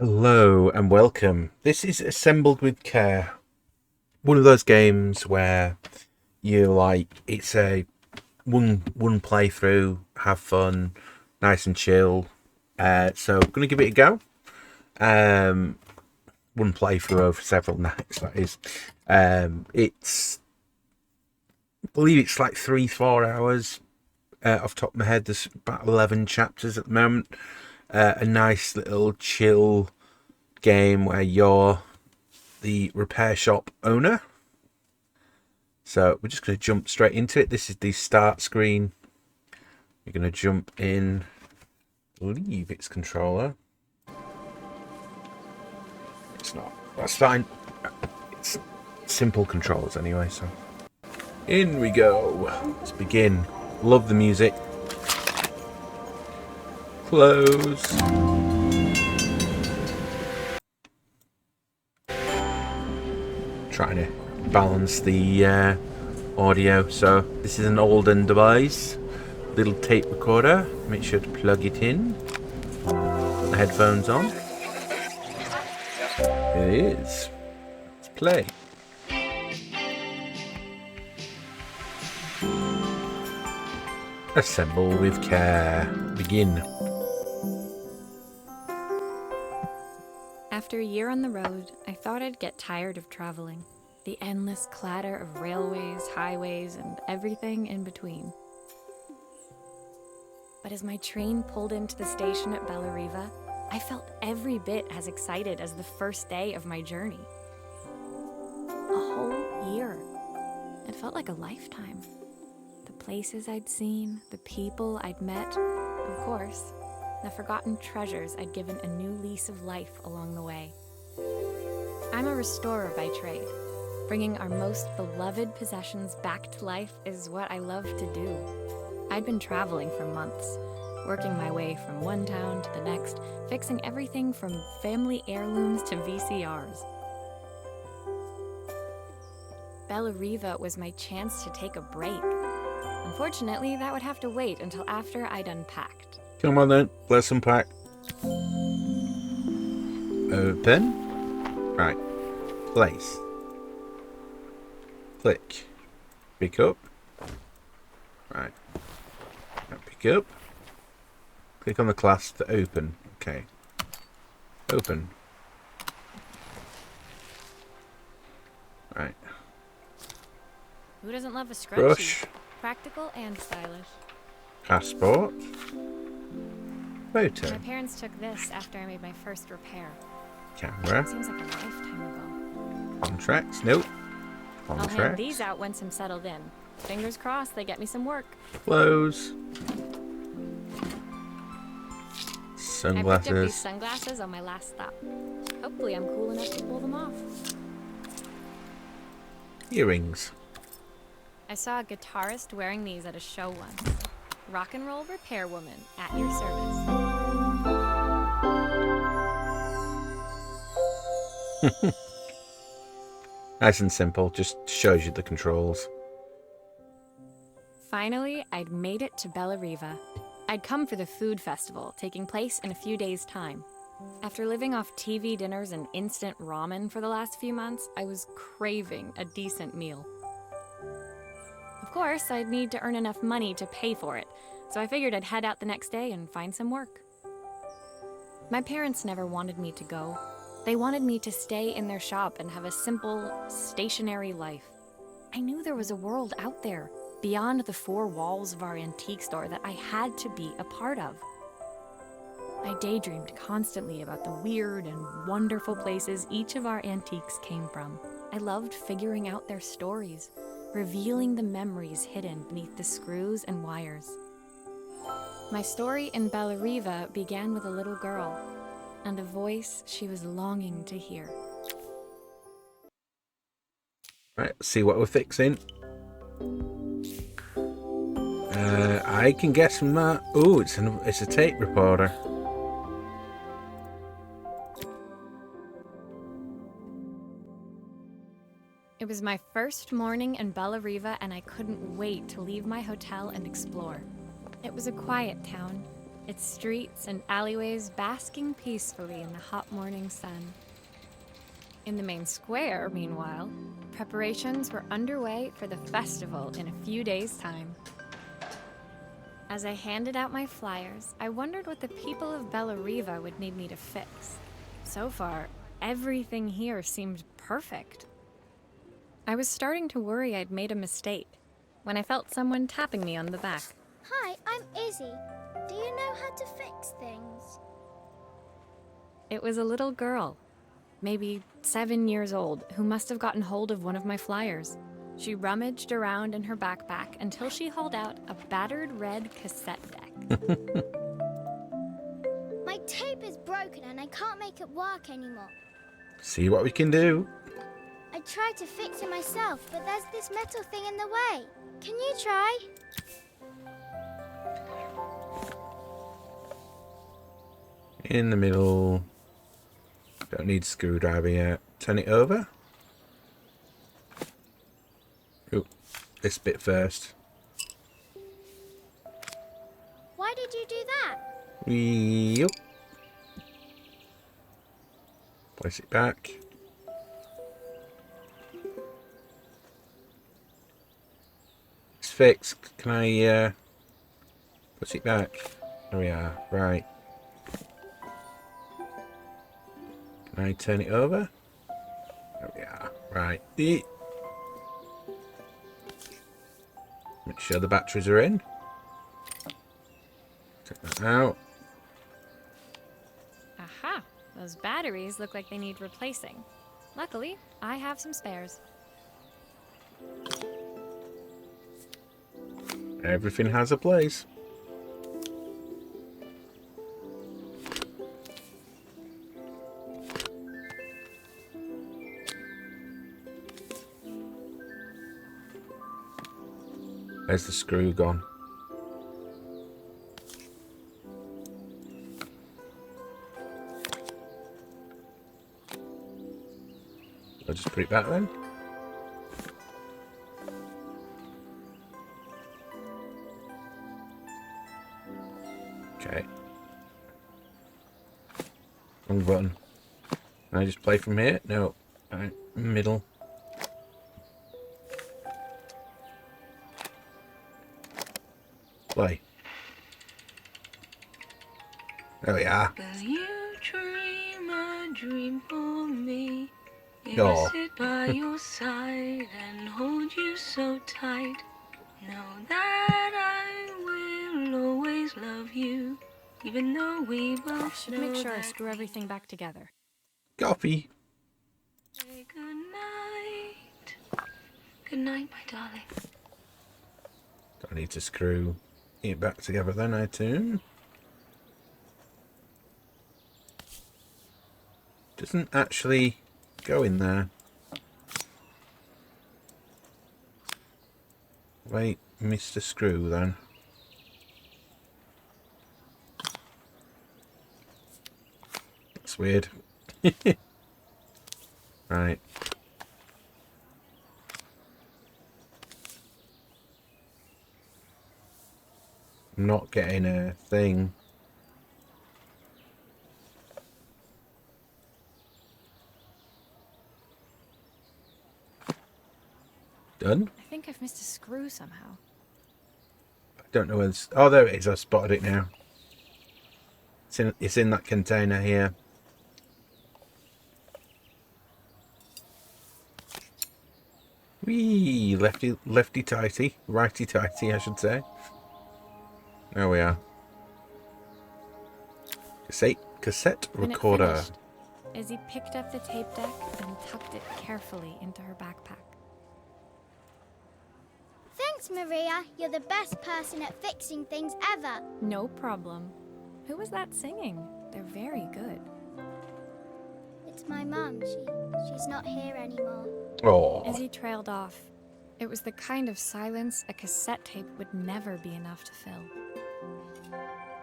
Hello and welcome. This is Assembled with Care. One of those games where it's a one playthrough, have fun, nice and chill. So I'm gonna give it a go. One playthrough over several nights. That is. I believe it's like 3-4 hours. Off the top of my head, there's about 11 chapters at the moment. A nice little chill game where you're the repair shop owner. So we're just going to jump straight into it. This is the start screen. We're going to jump in, leave its controller. It's not. That's fine. It's simple controls anyway, so. In we go. Let's begin. Love the music. Close. Trying to balance the audio. So this is an olden device, little tape recorder. Make sure to plug it in. Put the headphones on. It is. Let's play. Assemble with care. Begin. After a year on the road, I thought I'd get tired of traveling. The endless clatter of railways, highways, and everything in between. But as my train pulled into the station at Bellariva, I felt every bit as excited as the first day of my journey. A whole year. It felt like a lifetime. The places I'd seen, the people I'd met, of course, the forgotten treasures I'd given a new lease of life along the way. I'm a restorer by trade. Bringing our most beloved possessions back to life is what I love to do. I'd been traveling for months, working my way from one town to the next, fixing everything from family heirlooms to VCRs. Bellariva was my chance to take a break. Unfortunately, that would have to wait until after I'd unpacked. Come on then, let's unpack. Open. Right. Place. Click. Pick up. Right. Now pick up. Click on the class to open. Okay. Open. Right. Who doesn't love a scrunchie? Brush. Practical and stylish. Passport. Photo. My parents took this after I made my first repair. Camera. Seems like a lifetime ago. Contracts. Nope. I'll hand Contracts. these out once I'm settled in. Fingers crossed they get me some work. Clothes. I picked up these Sunglasses. sunglasses on my last stop. Hopefully I'm cool enough to pull them off. Earrings. I saw a guitarist wearing these at a show once. Rock and roll repair woman at your service. Nice and simple. Just shows you the controls. Finally, I'd made it to Bellariva. I'd come for the food festival, taking place in a few days' time. After living off TV dinners and instant ramen for the last few months, I was craving a decent meal. Of course, I'd need to earn enough money to pay for it, so I figured I'd head out the next day and find some work. My parents never wanted me to go. They wanted me to stay in their shop and have a simple, stationary life. I knew there was a world out there, beyond the four walls of our antique store, that I had to be a part of. I daydreamed constantly about the weird and wonderful places each of our antiques came from. I loved figuring out their stories, revealing the memories hidden beneath the screws and wires. My story in Bellariva began with a little girl and a voice she was longing to hear. Right, let's see what we're fixing. I can guess from that. Oh, it's a tape recorder. It was my first morning in Bellariva, and I couldn't wait to leave my hotel and explore. It was a quiet town, its streets and alleyways basking peacefully in the hot morning sun. In the main square, meanwhile, preparations were underway for the festival in a few days' time. As I handed out my flyers, I wondered what the people of Bellariva would need me to fix. So far, everything here seemed perfect. I was starting to worry I'd made a mistake when I felt someone tapping me on the back. Hi, I'm Izzy. Do you know how to fix things? It was a little girl, maybe 7 years old, who must have gotten hold of one of my flyers. She rummaged around in her backpack until she hauled out a battered red cassette deck. My tape is broken and I can't make it work anymore. See what we can do. I tried to fix it myself, but there's this metal thing in the way. Can you try? In the middle. Don't need a screwdriver yet. Turn it over. Ooh, this bit first. Why did you do that? Yup. Place it back. It's fixed. Can I put it back? There we are. Right. Can I turn it over? There we are. Right. Make sure the batteries are in. Take that out. Aha! Those batteries look like they need replacing. Luckily, I have some spares. Everything has a place. Where's the screw gone? I'll just put it back then. Okay. Wrong button. Can I just play from here? No. Right. Middle. Play. There we are. 'Cause you dream a dream for me. Oh. I sit by your side and hold you so tight. Know that I will always love you, even though we both Should know make sure I that screw everything back together. Copy. Say good night. Good night, my darling. Don't need to screw it back together then, I assume. Doesn't actually go in there. Wait, missed a screw then. That's weird. Right. I'm not getting a thing. Done? I think I've missed a screw somehow. I don't know where it's... Oh, there it is. I spotted it now. It's in that container here. Whee! Lefty tighty. Righty tighty, I should say. There we are. Cassette When recorder. it finished, Izzy picked up the tape deck and tucked it carefully into her backpack. Thanks, Maria. You're the best person at fixing things ever. No problem. Who was that singing? They're very good. It's my mum. She's not here anymore. Oh, Izzy trailed off. It was the kind of silence a cassette tape would never be enough to fill.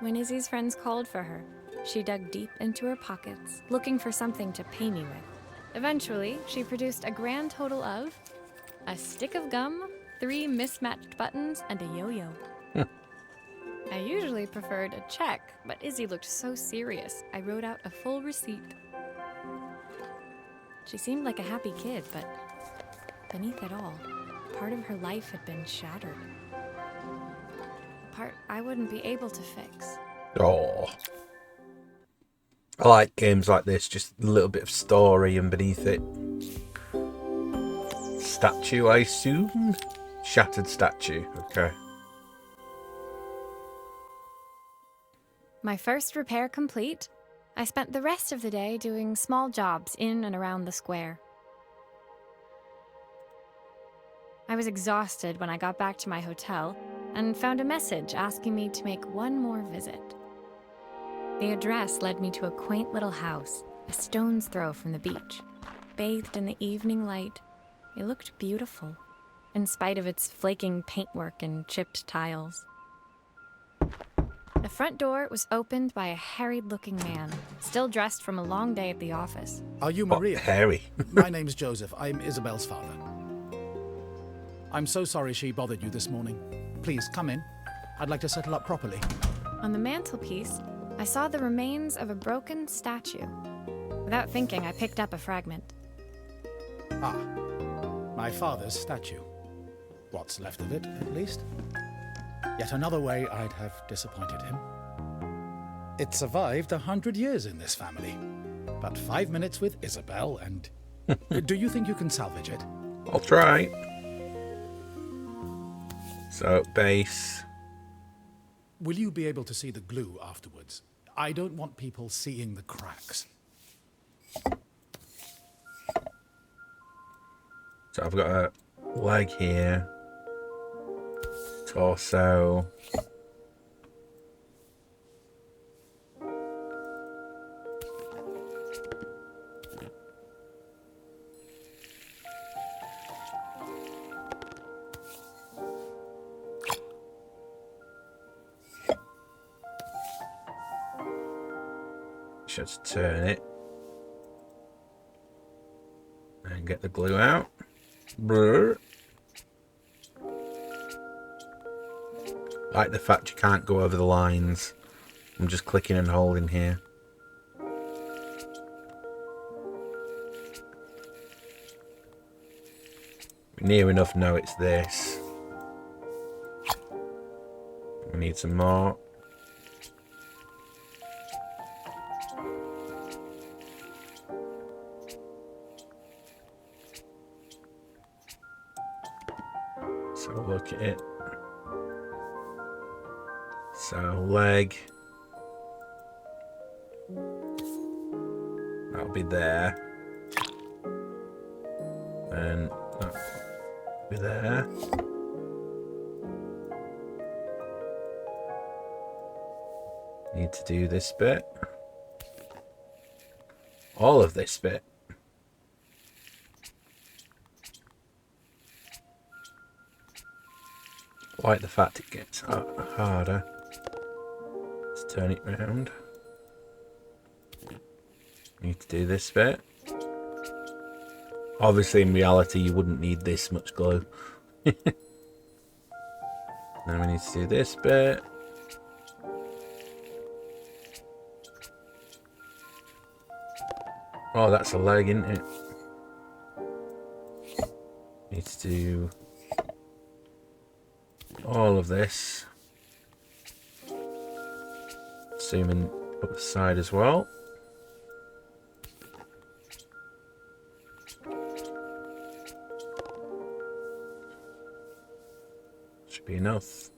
When Izzy's friends called for her, she dug deep into her pockets, looking for something to pay me with. Eventually, she produced a grand total of a stick of gum, 3 mismatched buttons, and a yo-yo. I usually preferred a check, but Izzy looked so serious, I wrote out a full receipt. She seemed like a happy kid, but beneath it all, part of her life had been shattered. A part I wouldn't be able to fix. Oh. I like games like this, just a little bit of story and beneath it. Statue, I assume? Shattered statue, okay. My first repair complete, I spent the rest of the day doing small jobs in and around the square. I was exhausted when I got back to my hotel and found a message asking me to make one more visit. The address led me to a quaint little house, a stone's throw from the beach. Bathed in the evening light, it looked beautiful, in spite of its flaking paintwork and chipped tiles. The front door was opened by a harried-looking man, still dressed from a long day at the office. Are you What, Maria? Harry? My name's Joseph. I'm Isabel's father. I'm so sorry she bothered you this morning. Please, come in. I'd like to settle up properly. On the mantelpiece, I saw the remains of a broken statue. Without thinking, I picked up a fragment. Ah, my father's statue. What's left of it, at least. Yet another way I'd have disappointed him. It survived 100 years in this family. But 5 minutes with Isabel and... Do you think you can salvage it? I'll try. So, base. Will you be able to see the glue afterwards? I don't want people seeing the cracks. So I've got a leg here. Torso. Just turn it and get the glue out. Brr. Like the fact you can't go over the lines. I'm just clicking and holding here. Near enough know it's this. We need some more. So look at it. So leg. That'll be there. And that'll be there. Need to do this bit. All of this bit. Like the fact it gets harder. Let's turn it round. Need to do this bit. Obviously, in reality, you wouldn't need this much glue. Then we need to do this bit. Oh, that's a leg, isn't it? Need to do all of this. Zooming up the side as well. Should be enough.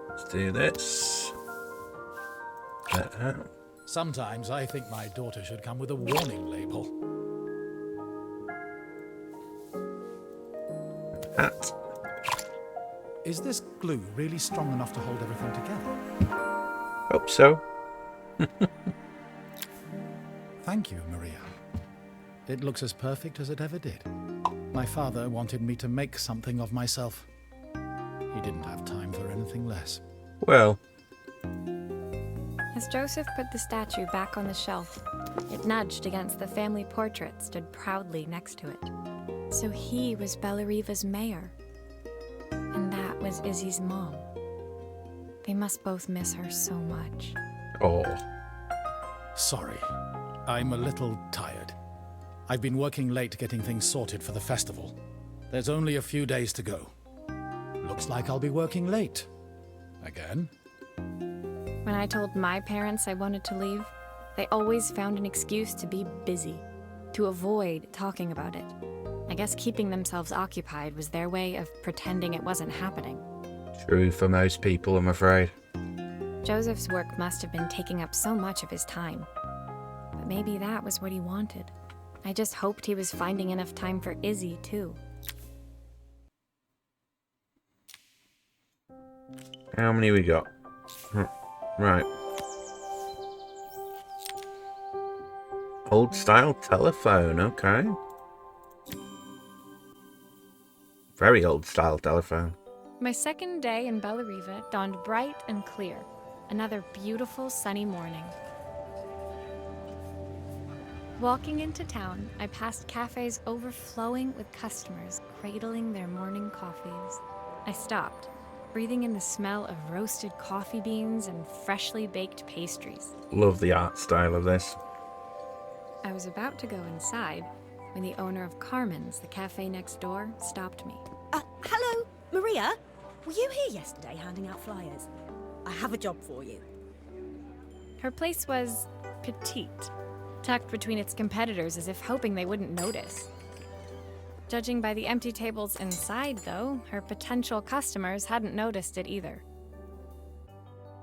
Let's do this. Sometimes I think my daughter should come with a warning label. Hat. Is this glue really strong enough to hold everything together? Hope so. Thank you, Maria. It looks as perfect as it ever did. My father wanted me to make something of myself. he didn't have time for anything less. Well, As Joseph put the statue back on the shelf, it nudged against the family portrait stood proudly next to it. So he was Bellariva's mayor. And that was Izzy's mom. They must both miss her so much. oh, Sorry, I'm a little tired. I've been working late getting things sorted for the festival. There's only a few days to go. Looks like I'll be working late. Again? When I told my parents I wanted to leave, they always found an excuse to be busy, to avoid talking about it. I guess keeping themselves occupied was their way of pretending it wasn't happening. true for most people, I'm afraid. Joseph's work must have been taking up so much of his time. But maybe that was what he wanted. I just hoped he was finding enough time for Izzy, too. How many we got? Right. Old style telephone, okay. Very old style telephone. My second day in Bellariva dawned bright and clear. Another beautiful sunny morning. Walking into town, I passed cafes overflowing with customers cradling their morning coffees. I stopped, breathing in the smell of roasted coffee beans and freshly baked pastries. Love the art style of this. I was about to go inside when the owner of Carmen's, the cafe next door, stopped me. Hello, Maria? Were you here yesterday handing out flyers? I have a job for you. Her place was petite, tucked between its competitors as if hoping they wouldn't notice. Judging by the empty tables inside, though, her potential customers hadn't noticed it either.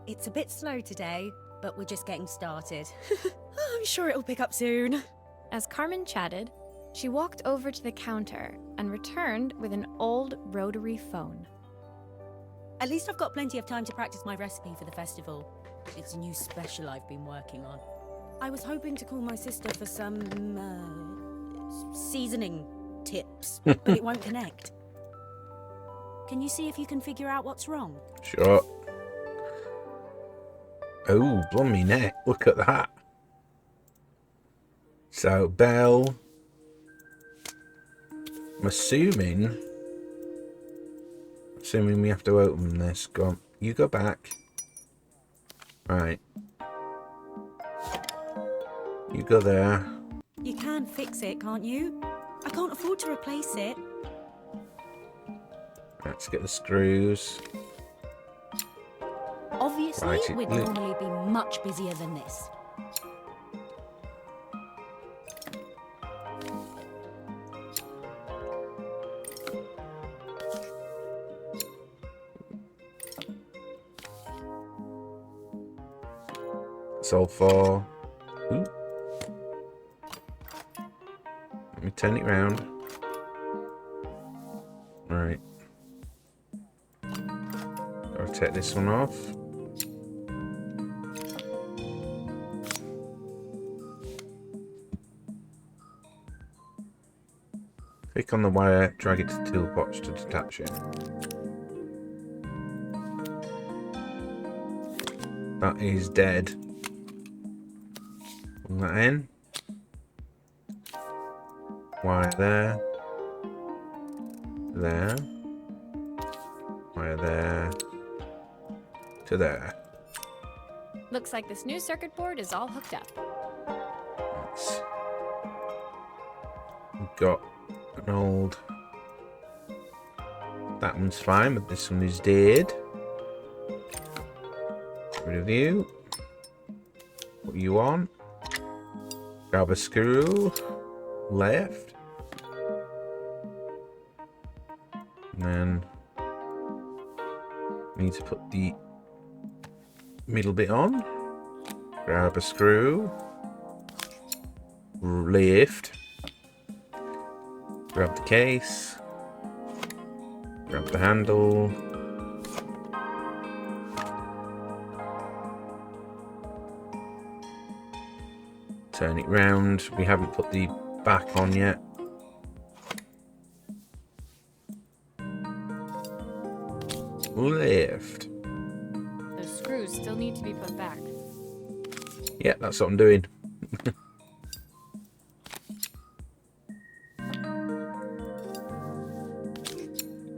It's a bit slow today, but we're just getting started. I'm sure it'll pick up soon. As Carmen chatted, she walked over to the counter and returned with an old rotary phone. At least I've got plenty of time to practice my recipe for the festival. It's a new special I've been working on. I was hoping to call my sister for some, seasoning tips, but it won't connect. Can you see if you can figure out what's wrong? Sure. Oh, blummy neck. Look at that. So, Belle. I'm assuming we have to open this. Go on. You go back. Right. You go there. You can fix it, can't you? I can't afford to replace it. Let's get the screws. Obviously, Right, we'd you- normally be much busier than this. It's all for. Ooh. Let me turn it round. Right. I'll take this one off. Click on the wire, drag it to the toolbox to detach it. That is dead. Put that in. Wire there. There. Wire there. To there. Looks like this new circuit board is all hooked up. We've got an old. That one's fine, but this one is dead. Get rid of you. Put you on. Grab a screw. Left. And then we need to put the middle bit on. Grab a screw. Lift. Grab the case. Grab the handle. Turn it round. We haven't put the back on yet. Lift. Those screws still need to be put back. Yeah, that's what I'm doing.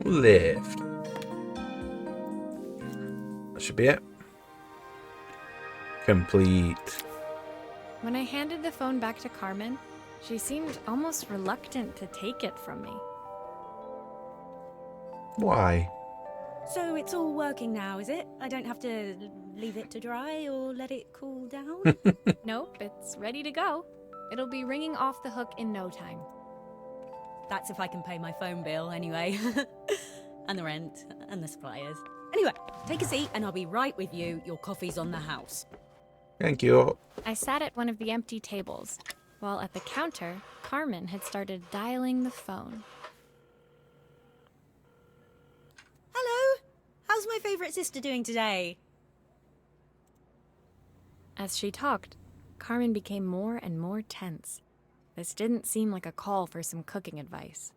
Lift. That should be it. Complete. When I handed the phone back to Carmen, she seemed almost reluctant to take it from me. Why? So it's all working now, is it? I don't have to leave it to dry or let it cool down? Nope, it's ready to go. It'll be ringing off the hook in no time. That's if I can pay my phone bill, anyway. And the rent, and the suppliers. Anyway, take a seat and I'll be right with you. Your coffee's on the house. Thank you. I sat at one of the empty tables, while at the counter, Carmen had started dialing the phone. Hello? How's my favourite sister doing today? As she talked, Carmen became more and more tense. This didn't seem like a call for some cooking advice.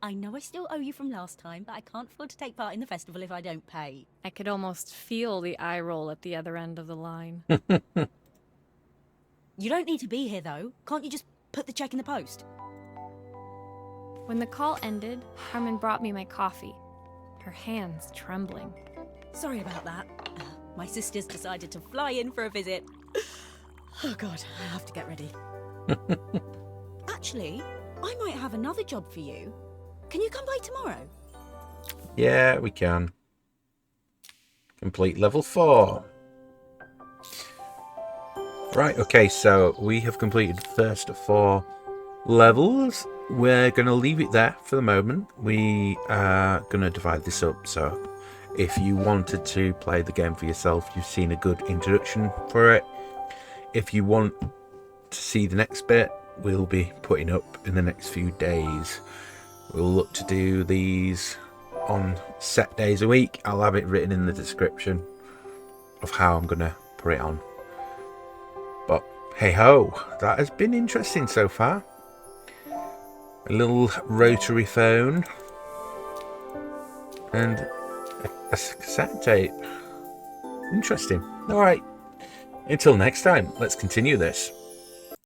I know I still owe you from last time, but I can't afford to take part in the festival if I don't pay. I could almost feel the eye roll at the other end of the line. You don't need to be here, though. Can't you just put the check in the post? When the call ended, Carmen brought me my coffee, her hands trembling. Sorry about that. My sister's decided to fly in for a visit. Oh God, I have to get ready. Actually, I might have another job for you. Can you come by tomorrow? Yeah, we can. Complete level 4. Right, okay, so we have completed the first 4 levels. We're going to leave it there for the moment. We are going to divide this up, so if you wanted to play the game for yourself, you've seen a good introduction for it. If you want to see the next bit, we'll be putting up in the next few days. We'll look to do these on set days a week. I'll have it written in the description of how I'm going to put it on. But hey ho, that has been interesting so far. A little rotary phone and a cassette tape. Interesting. Alright, until next time, let's continue this.